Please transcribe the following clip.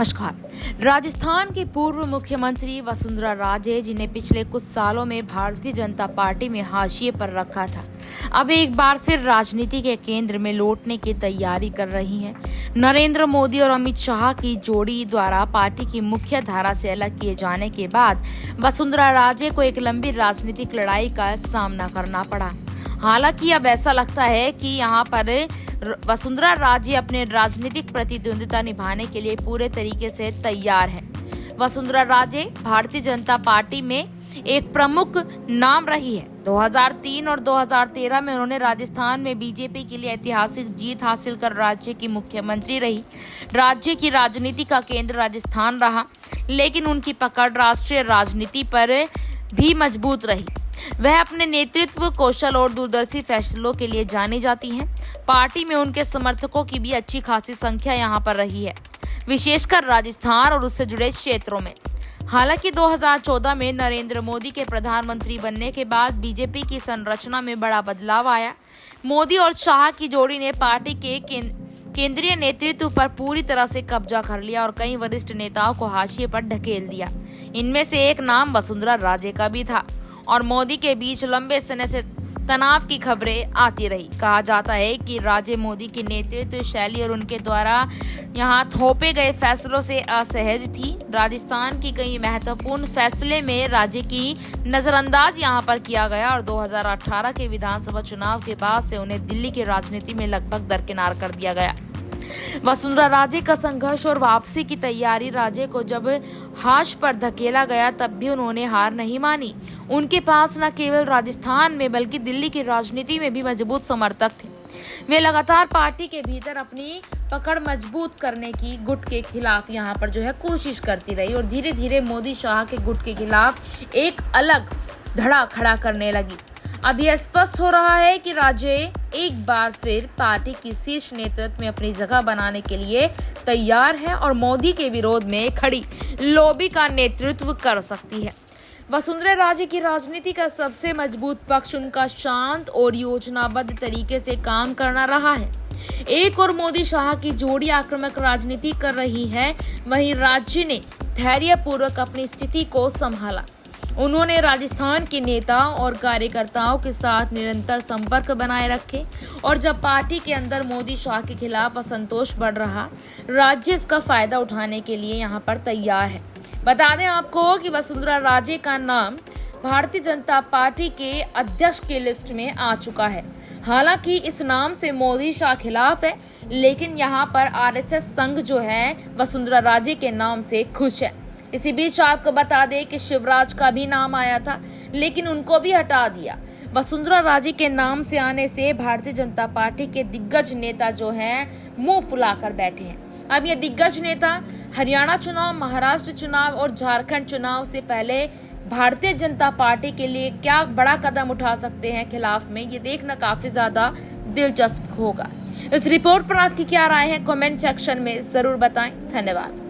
नमस्कार। राजस्थान की पूर्व मुख्यमंत्री वसुंधरा राजे, जिन्हें पिछले कुछ सालों में भारतीय जनता पार्टी में हाशिए पर रखा था, अब एक बार फिर राजनीति के केंद्र में लौटने की तैयारी कर रही हैं। नरेंद्र मोदी और अमित शाह की जोड़ी द्वारा पार्टी की मुख्य धारा से अलग किए जाने के बाद वसुंधरा राजे को एक लंबी राजनीतिक लड़ाई का सामना करना पड़ा। हालांकि अब ऐसा लगता है कि यहाँ पर वसुंधरा राजे अपने राजनीतिक प्रतिद्वंदिता निभाने के लिए पूरे तरीके से तैयार है। वसुंधरा राजे भारतीय जनता पार्टी में एक प्रमुख नाम रही है। 2003 और 2013 में उन्होंने राजस्थान में बीजेपी के लिए ऐतिहासिक जीत हासिल कर राज्य की मुख्यमंत्री रही। राज्य की राजनीति का केंद्र राजस्थान रहा, लेकिन उनकी पकड़ राष्ट्रीय राजनीति पर भी मजबूत रही। वह अपने नेतृत्व कौशल और दूरदर्शी फैसलों के लिए जानी जाती हैं। पार्टी में उनके समर्थकों की भी अच्छी खासी संख्या यहां पर रही है, विशेषकर राजस्थान और उससे जुड़े क्षेत्रों में। हालांकि 2014 में नरेंद्र मोदी के प्रधानमंत्री बनने के बाद बीजेपी की संरचना में बड़ा बदलाव आया। मोदी और शाह की जोड़ी ने पार्टी के केंद्रीय नेतृत्व पर पूरी तरह से कब्जा कर लिया और कई वरिष्ठ नेताओं को हाशिए पर ढकेल दिया। इनमें से एक नाम वसुंधरा राजे का भी था और मोदी के बीच लंबे समय से तनाव की खबरें आती रही। कहा जाता है कि राजे मोदी की नेतृत्व शैली और उनके द्वारा यहां थोपे गए फैसलों से असहज थी। राजस्थान की कई महत्वपूर्ण फैसले में राज्य की नजरअंदाज यहां पर किया गया और 2018 के विधानसभा चुनाव के बाद से उन्हें दिल्ली की राजनीति में लगभग दरकिनार कर दिया गया। वसुंधरा राजे का संघर्ष और वापसी की तैयारी। राजे को जब हाश पर धकेला गया तब भी उन्होंने हार नहीं मानी। उनके पास न केवल राजस्थान में बल्कि दिल्ली की राजनीति में भी मजबूत समर्थक थे। वे लगातार पार्टी के भीतर अपनी पकड़ मजबूत करने की गुट के खिलाफ यहाँ पर कोशिश करती रही और धीरे धीरे मोदी शाह के गुट के खिलाफ एक अलग धड़ा खड़ा करने लगी। अब यह स्पष्ट हो रहा है कि राजे एक बार फिर पार्टी की शीर्ष नेतृत्व में अपनी जगह बनाने के लिए तैयार है और मोदी के विरोध में खड़ी लॉबी का नेतृत्व कर सकती है। वसुंधरा राजे की राजनीति का सबसे मजबूत पक्ष उनका शांत और योजनाबद्ध तरीके से काम करना रहा है। एक और मोदी शाह की जोड़ी आक्रामक राजनीति कर रही है, वहीं राज्य ने धैर्यपूर्वक अपनी स्थिति को संभाला। उन्होंने राजस्थान के नेता और कार्यकर्ताओं के साथ निरंतर संपर्क बनाए रखे और जब पार्टी के अंदर मोदी शाह के खिलाफ असंतोष बढ़ रहा, राज्य इसका फायदा उठाने के लिए यहां पर तैयार है। बता दें आपको कि वसुंधरा राजे का नाम भारतीय जनता पार्टी के अध्यक्ष की लिस्ट में आ चुका है। हालांकि इस नाम से मोदी शाह खिलाफ है, लेकिन यहाँ पर आरएसएस संघ वसुंधरा राजे के नाम से खुश है। इसी बीच आपको बता दें कि शिवराज का भी नाम आया था, लेकिन उनको भी हटा दिया। वसुंधरा राजे के नाम से आने से भारतीय जनता पार्टी के दिग्गज नेता मुंह फुलाकर बैठे हैं। अब ये दिग्गज नेता हरियाणा चुनाव, महाराष्ट्र चुनाव और झारखंड चुनाव से पहले भारतीय जनता पार्टी के लिए क्या बड़ा कदम उठा सकते हैं खिलाफ में, ये देखना काफी ज्यादा दिलचस्प होगा। इस रिपोर्ट पर आपकी क्या राय है, कमेंट सेक्शन में जरूर बताएं। धन्यवाद।